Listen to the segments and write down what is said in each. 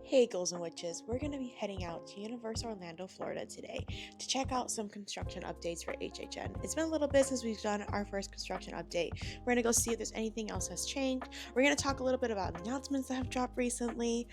Hey girls and witches, we're going to be heading out to Universal Orlando, Florida today to check out some construction updates for HHN. It's been a little bit since we've done our first construction update. We're going to go see if there's anything else has changed. We're going to talk a little bit about announcements that have dropped recently,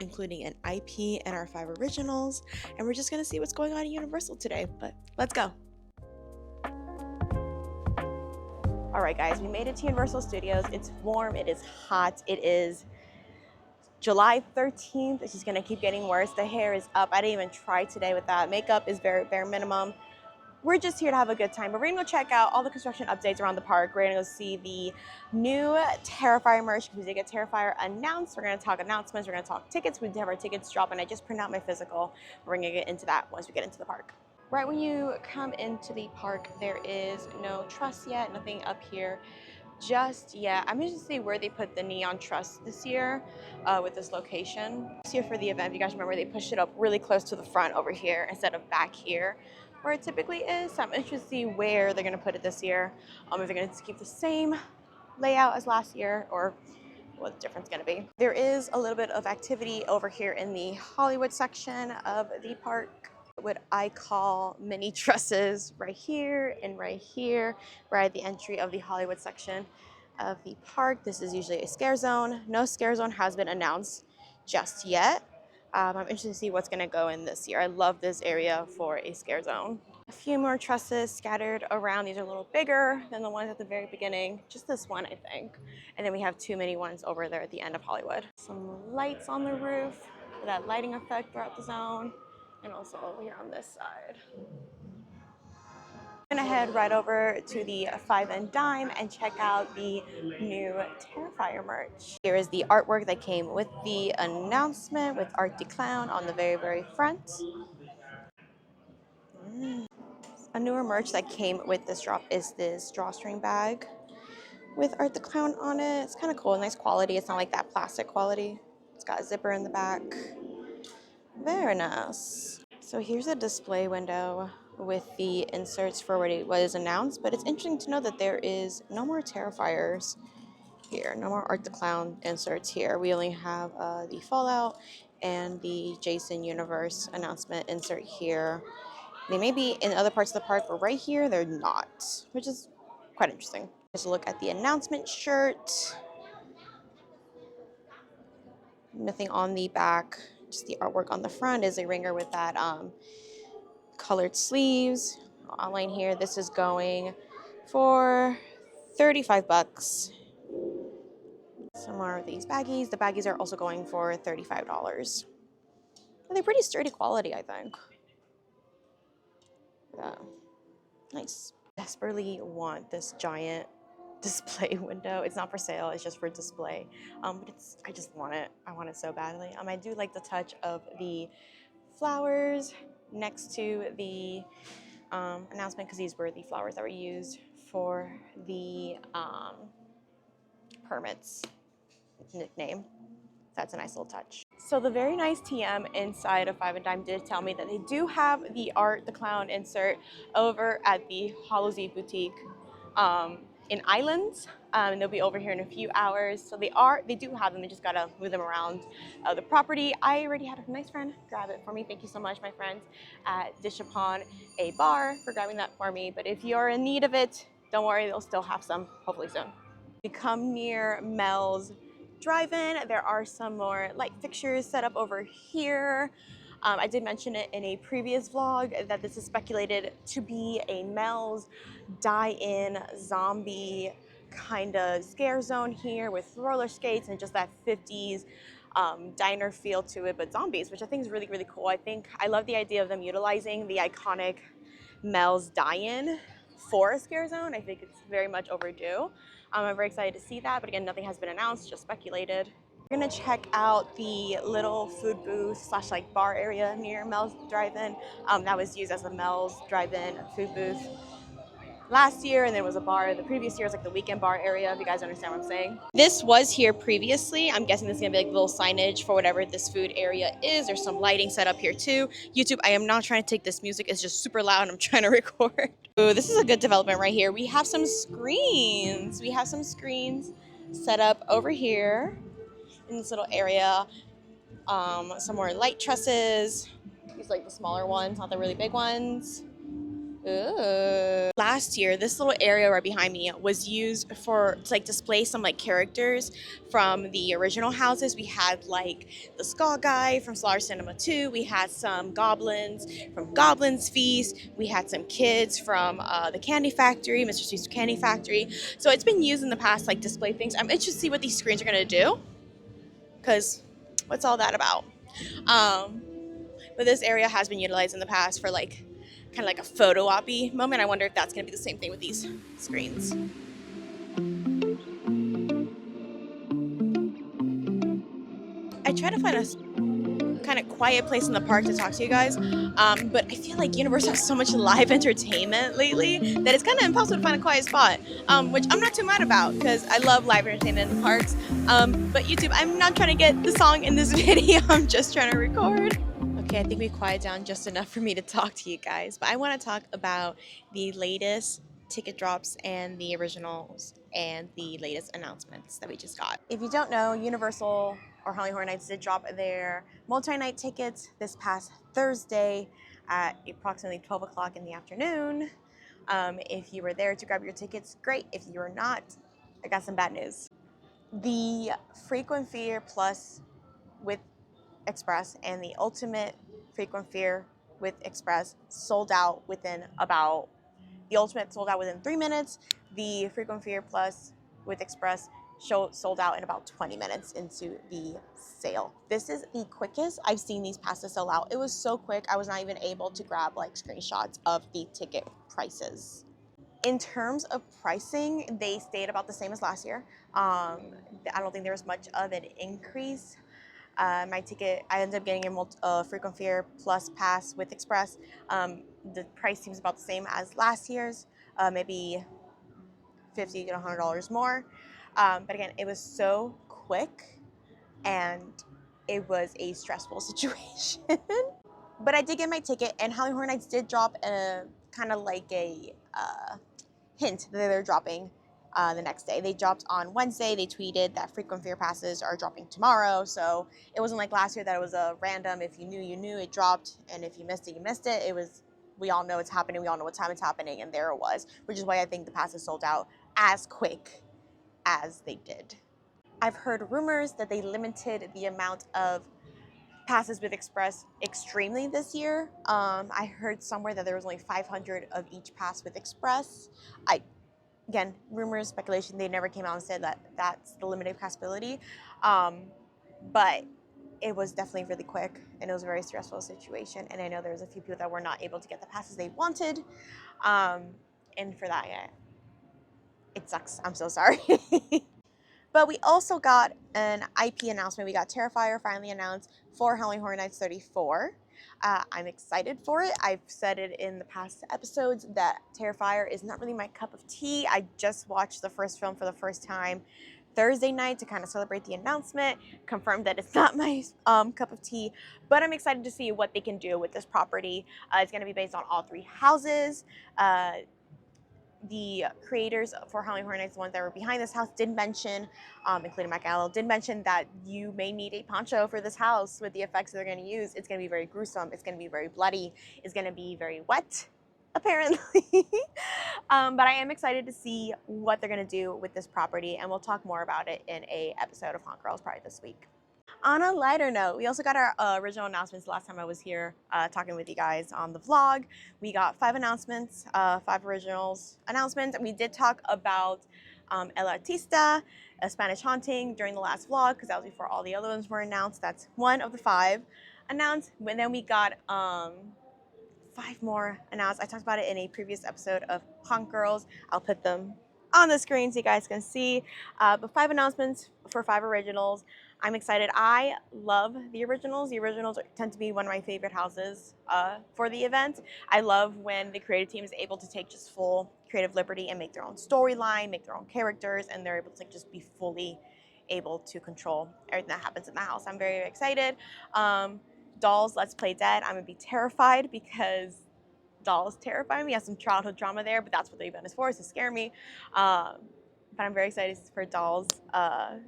including an IP and our 5 originals, and we're just going to see what's going on at Universal today, but let's go. Alright guys, we made it to Universal Studios. It's warm, it is hot, it is July 13th. It's just gonna keep getting worse. The hair is up. I didn't even try today with that. Makeup is very bare minimum. We're just here to have a good time, but we're gonna go check out all the construction updates around the park. We're gonna go see the new Terrifier merch because we did get Terrifier announced. We're gonna talk announcements. We're gonna talk tickets. We did have our tickets drop, and I just printed out my physical. We're gonna get into that once we get into the park. Right when you come into the park, there is no truss yet, nothing up here just yet. I'm going to see where they put the neon truss this year with this location. This year for the event, if you guys remember, they pushed it up really close to the front over here instead of back here where it typically is. So I'm interested to see where they're going to put it this year. If they're going to keep the same layout as last year or what the difference is going to be. There is a little bit of activity over here in the Hollywood section of the park. What I call mini trusses right here and right here, right at the entry of the Hollywood section of the park. This is usually a scare zone. No scare zone has been announced just yet. I'm interested to see what's going to go in this year. I love this area for a scare zone. A few more trusses scattered around. These are a little bigger than the ones at the very beginning. Just this one, I think. And then we have 2 mini ones over there at the end of Hollywood. Some lights on the roof for that lighting effect throughout the zone. And also over here on this side. I'm gonna head right over to the 5 and Dime and check out the new Terrifier merch. Here is the artwork that came with the announcement with Art the Clown on the very front. A newer merch that came with this drop is this drawstring bag with Art the Clown on it. It's kind of cool, nice quality. It's not like that plastic quality. It's got a zipper in the back. Very nice. So here's a display window with the inserts for what is announced, but it's interesting to know that there is no more Terrifiers here, no more Art the Clown inserts here. We only have the Fallout and the Jason Universe announcement insert here. They may be in other parts of the park, but right here they're not, which is quite interesting. Just look at the announcement shirt. Nothing on the back, just the artwork on the front is a ringer with that colored sleeves. Online here, this is going for 35 bucks. Some more of these baggies. The baggies are also going for $35. They're pretty sturdy quality, I think. Yeah, nice. Desperately want this giant display window. It's not for sale, it's just for display. But I just want it. I want it so badly. I do like the touch of the flowers next to the announcement because these were the flowers that were used for the permits nickname. That's a nice little touch. So the very nice TM inside of 5 and Dime did tell me that they do have the Art the Clown insert over at the Hollowsy Boutique in Islands. And they'll be over here in a few hours. So they do have them. They just gotta move them around the property. I already had a nice friend grab it for me. Thank you so much, my friends at Dish Upon a Bar for grabbing that for me. But if you're in need of it, don't worry, they'll still have some hopefully soon. We come near Mels DriveIn. There are some more light fixtures set up over here. I did mention it in a previous vlog that this is speculated to be a Mels die-in zombie kind of scare zone here with roller skates and just that 50s diner feel to it, but zombies, which I think is really, really cool. I love the idea of them utilizing the iconic Mels die-in for a scare zone. I think it's very much overdue. I'm very excited to see that, but again, nothing has been announced, just speculated. We're gonna check out the little food booth slash like bar area near Mels DriveIn. That was used as a Mels DriveIn food booth last year, and there was a bar the previous year. It's like the weekend bar area, if you guys understand what I'm saying. This was here previously. I'm guessing this is gonna be like little signage for whatever this food area is. There's some lighting set up here too. YouTube, I am not trying to take this music. It's just super loud and I'm trying to record. Ooh, this is a good development right here. We have some screens. We have some screens set up over here in this little area. some more light trusses. These like the smaller ones, not the really big ones. Ooh. Last year, this little area right behind me was used for to like display some like characters from the original houses. We had like the Skull Guy from Solar Cinema 2. We had some goblins from Goblin's Feast. We had some kids from the Candy Factory, Mr. Sweet's Candy Factory. So it's been used in the past like display things. I'm interested to see what these screens are gonna do, because what's all that about? Um, but this area has been utilized in the past for like kind of like a photo op-y moment. I wonder if that's going to be the same thing with these screens. I try to find a kind of quiet place in the park to talk to you guys, but I feel like Universal has so much live entertainment lately that it's kind of impossible to find a quiet spot, which I'm not too mad about because I love live entertainment in the parks. But YouTube, I'm not trying to get the song in this video. I'm just trying to record. Okay, I think we quiet down just enough for me to talk to you guys, but I want to talk about the latest ticket drops and the originals and the latest announcements that we just got. If you don't know, Universal or Halloween Horror Nights did drop their multi-night tickets this past Thursday at approximately 12 o'clock in the afternoon. If you were there to grab your tickets, great. If you were not, I got some bad news. The Frequent Fear Plus with Express and the Ultimate Frequent Fear with Express sold out within about, the Ultimate sold out within 3 minutes. The Frequent Fear Plus with Express sold out in about 20 minutes into the sale. This is the quickest I've seen these passes sell out. It was so quick, I was not even able to grab like screenshots of the ticket prices. In terms of pricing, they stayed about the same as last year. I don't think there was much of an increase. My ticket, I ended up getting a Frequent Fear Plus pass with Express. The price seems about the same as last year's, maybe $50 to $100 more. But again, it was so quick and it was a stressful situation. But I did get my ticket, and Halloween Horror Nights did drop a kind of like a hint that they're dropping the next day. They dropped on Wednesday. They tweeted that Frequent Fear passes are dropping tomorrow. So it wasn't like last year that it was a random, if you knew, it dropped. And if you missed it, you missed it. It was, we all know it's happening. We all know what time it's happening. And there it was, which is why I think the passes sold out as quick as they did. I've heard rumors that they limited the amount of passes with Express extremely this year. I heard somewhere that there was only 500 of each pass with Express. Again, rumors, speculation, they never came out and said that that's the limited possibility. But it was definitely really quick, and it was a very stressful situation. And I know there's a few people that were not able to get the passes they wanted. And for that, yeah, it sucks. I'm so sorry. But we also got an IP announcement. We got Terrifier finally announced for Halloween Horror Nights 34. I'm excited for it. I've said it in the past episodes that Terrifier is not really my cup of tea. I just watched the first film for the first time Thursday night to kind of celebrate the announcement, confirm that it's not my cup of tea, but I'm excited to see what they can do with this property. It's going to be based on all 3 houses. The creators for Halloween Horror Nights, the ones that were behind this house, did mention, including Mike Allo, did mention that you may need a poncho for this house with the effects that they're going to use. It's going to be very gruesome. It's going to be very bloody. It's going to be very wet, apparently. But I am excited to see what they're going to do with this property, and we'll talk more about it in a episode of Haunt Girls probably this week. On a lighter note, we also got our original announcements last time I was here talking with you guys on the vlog. We got 5 announcements, 5 originals announcements, and we did talk about El Artista, a Spanish haunting during the last vlog because that was before all the other ones were announced. That's 1 of the 5 announced. And then we got 5 more announced. I talked about it in a previous episode of Haunt Girls. I'll put them on the screen so you guys can see. But 5 announcements for 5 originals. I'm excited. I love the originals. The originals tend to be one of my favorite houses for the event. I love when the creative team is able to take just full creative liberty and make their own storyline, make their own characters, and they're able to just be fully able to control everything that happens in the house. I'm very very excited. Dolls, Let's Play Dead. I'm gonna be terrified because dolls terrify me. I have some childhood trauma there, but that's what the event is for, is to scare me. but I'm very excited for Dolls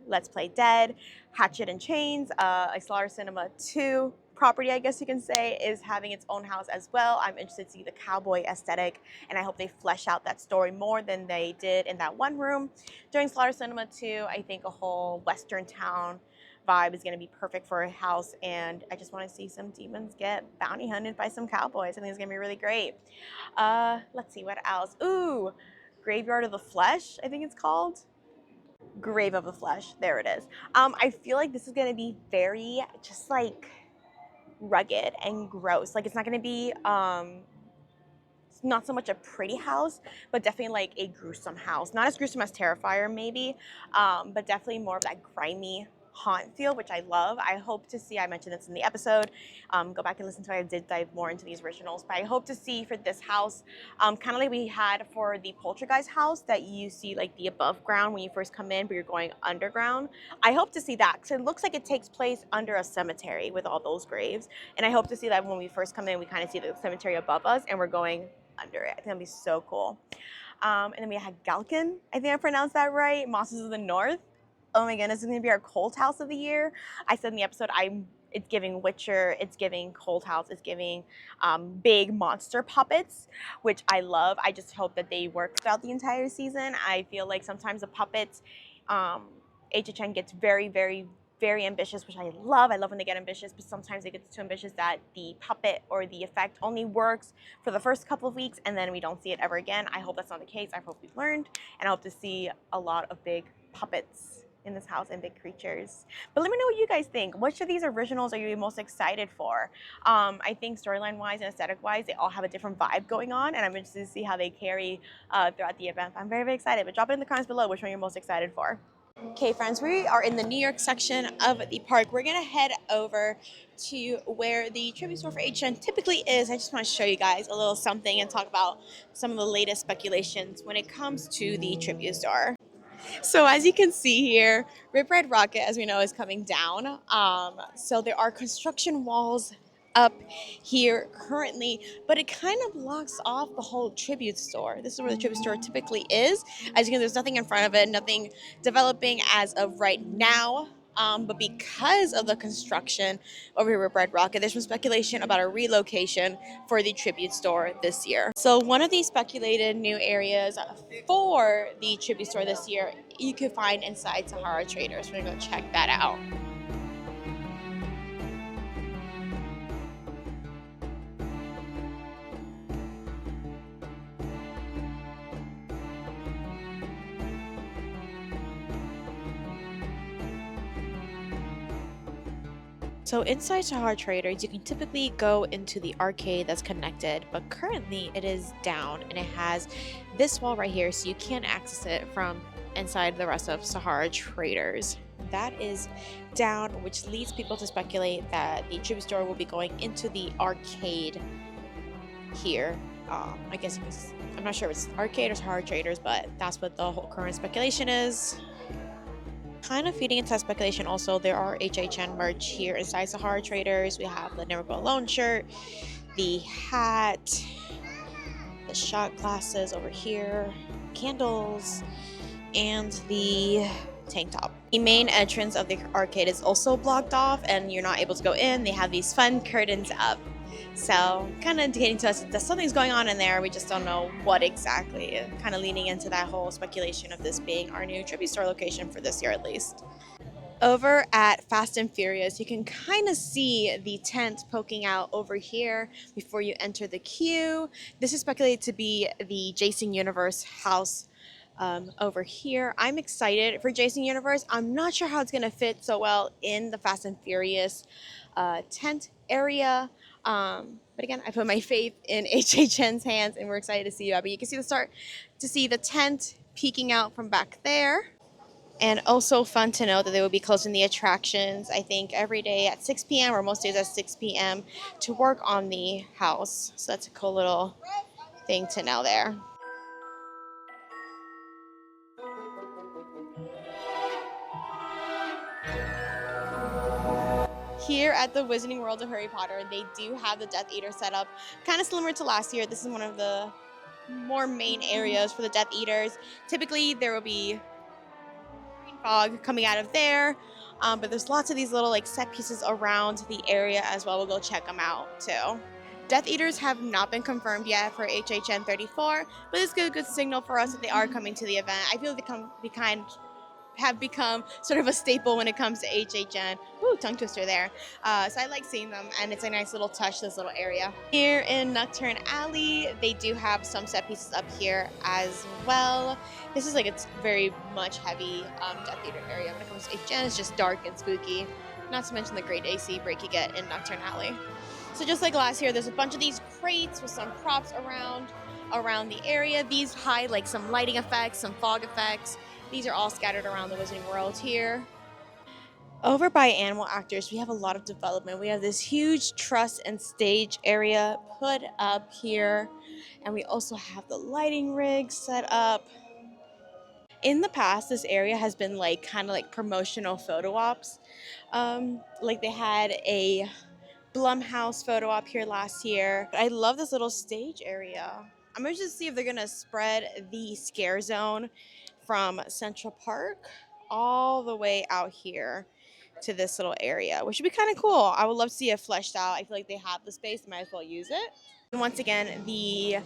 Let's Play Dead. Hatchet and Chains, a Slaughter Cinema 2 property, I guess you can say, is having its own house as well. I'm interested to see the cowboy aesthetic, and I hope they flesh out that story more than they did in that one room. During Slaughter Cinema 2, I think a whole Western town vibe is going to be perfect for a house, and I just want to see some demons get bounty hunted by some cowboys. I think it's going to be really great. Let's see, what else? Ooh, Graveyard of the Flesh, I think it's called. Grave of the Flesh, there it is. I feel like this is going to be very just like rugged and gross. Like, it's not going to be not so much a pretty house, but definitely like a gruesome house. Not as gruesome as Terrifier maybe, but definitely more of that grimy haunt feel, which I love. I hope to see, I mentioned this in the episode, go back and listen to it. I did dive more into these originals, but I hope to see for this house, kind of like we had for the Poltergeist house, that you see like the above ground when you first come in, but you're going underground. I hope to see that, because it looks like it takes place under a cemetery with all those graves, and I hope to see that when we first come in, we kind of see the cemetery above us, and we're going under it. I think that'd be so cool. And then we had Galkin. I think I pronounced that right. Monsters of the North. Oh my goodness, it's gonna be our cold house of the year. I said in the episode, it's giving Witcher, it's giving cold house, it's giving big monster puppets, which I love. I just hope that they work throughout the entire season. I feel like sometimes the puppets, HHN gets very, very, very ambitious, which I love. I love when they get ambitious, but sometimes it gets too ambitious that the puppet or the effect only works for the first couple of weeks and then we don't see it ever again. I hope that's not the case. I hope we've learned, and I hope to see a lot of big puppets in this house and big creatures. But let me know what you guys think. Which of these originals are you most excited for? I think storyline wise and aesthetic wise, they all have a different vibe going on, and I'm interested to see how they carry throughout the event. I'm very, very excited, but drop it in the comments below which one you're most excited for. Okay, friends, we are in the New York section of the park. We're gonna head over to where the tribute store for HN typically is. I just want to show you guys a little something and talk about some of the latest speculations when it comes to the tribute store. So as you can see here, Rip Red Rocket, as we know, is coming down. So there are construction walls up here currently, but it kind of blocks off the whole tribute store. This is where the tribute store typically is. As you can, there's nothing in front of it, nothing developing as of right now. But because of the construction over here with Red Rocket, there's some speculation about a relocation for the tribute store this year. So one of these speculated new areas for the tribute store this year, you can find inside Sahara Traders. We're gonna go check that out. So inside Sahara Traders, you can typically go into the arcade that's connected, but currently it is down and it has this wall right here, so you can't access it from inside the rest of Sahara Traders. That is down, which leads people to speculate that the tribute store will be going into the arcade here. I guess I'm not sure if it's arcade or Sahara Traders, but that's what the whole current speculation is. Kind of feeding into that speculation also, there are HHN merch here inside Sahara Traders. We have the Never Go Alone shirt, the hat, the shot glasses over here, candles, and the tank top. The main entrance of the arcade is also blocked off and you're not able to go in. They have these fun curtains up. So kind of indicating to us that something's going on in there. We just don't know what exactly. Kind of leaning into that whole speculation of this being our new tribute store location for this year at least. Over at Fast and Furious, you can kind of see the tent poking out over here before you enter the queue. This is speculated to be the Jason Universe house over here. I'm excited for Jason Universe. I'm not sure how it's going to fit so well in the Fast and Furious tent area. But again, I put my faith in HHN's hands and we're excited to see that. But you can see the tent peeking out from back there. And also fun to know that they will be closing the attractions, I think, every day at 6 p.m. or most days at 6 p.m. to work on the house. So that's a cool little thing to know there. Here at the Wizarding World of Harry Potter, they do have the Death Eater set up, kind of similar to last year. This is one of the more main areas for the Death Eaters. Typically, there will be fog coming out of there. But there's lots of these little like set pieces around the area as well. We'll go check them out too. Death Eaters have not been confirmed yet for HHN34, but it's a good signal for us that they are coming to the event. I feel they have become sort of a staple when it comes to HHN. Ooh, tongue twister there. So I like seeing them, and it's a nice little touch, this little area. Here in Nocturne Alley, they do have some set pieces up here as well. This is like, it's very much heavy Death Eater area. When it comes to HHN, it's just dark and spooky. Not to mention the great AC break you get in Nocturne Alley. So just like last year, there's a bunch of these crates with some props around the area. These hide like some lighting effects, some fog effects. These are all scattered around the Wizarding World here. Over by Animal Actors, we have a lot of development. We have this huge truss and stage area put up here, and we also have the lighting rig set up. In the past, this area has been like kind of like promotional photo ops. Like they had a Blumhouse photo op here last year. I love this little stage area. I'm going to just see if they're going to spread the scare zone from Central Park all the way out here to this little area, which would be kind of cool. I would love to see it fleshed out. I feel like they have the space, they might as well use it. And once again, the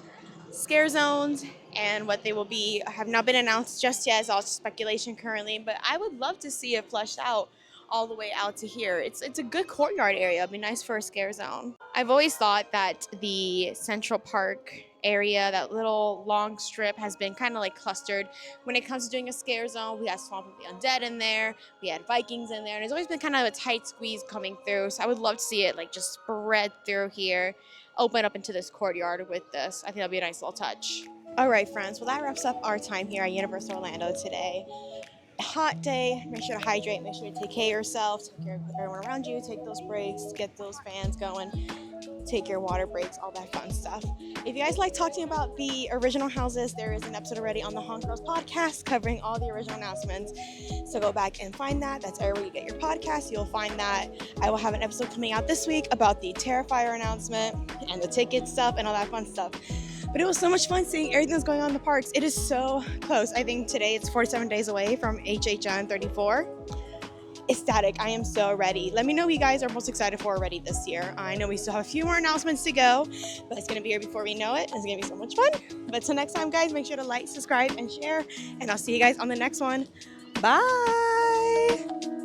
scare zones and what they will be have not been announced just yet. It's all speculation currently, but I would love to see it fleshed out all the way out to here. It's a good courtyard area. It'd be nice for a scare zone. I've always thought that the Central Park area, that little long strip, has been kind of like clustered when it comes to doing a scare zone. We had Swamp of the Undead in there, we had Vikings in there, and it's always been kind of a tight squeeze coming through. So I would love to see it like just spread through here, open up into this courtyard with this. I think that'd be a nice little touch. All right, friends, well, that wraps up our time here at Universal Orlando today. Hot day, make sure to hydrate, make sure to take care of yourself, take care of everyone around you, take those breaks, get those fans going, take your water breaks, all that fun stuff. If you guys like talking about the original houses, there is an episode already on the Haunt Girls podcast covering all the original announcements. So go back and find that. That's everywhere you get your podcast. You'll find that. I will have an episode coming out this week about the Terrifier announcement and the ticket stuff and all that fun stuff. But it was so much fun seeing everything that's going on in the parks. It is so close. I think today it's 47 days away from HHN34. Ecstatic. I am so ready. Let me know what you guys are most excited for already this year. I know we still have a few more announcements to go, but it's going to be here before we know it. It's going to be so much fun. But till next time, guys, make sure to like, subscribe, and share. And I'll see you guys on the next one. Bye.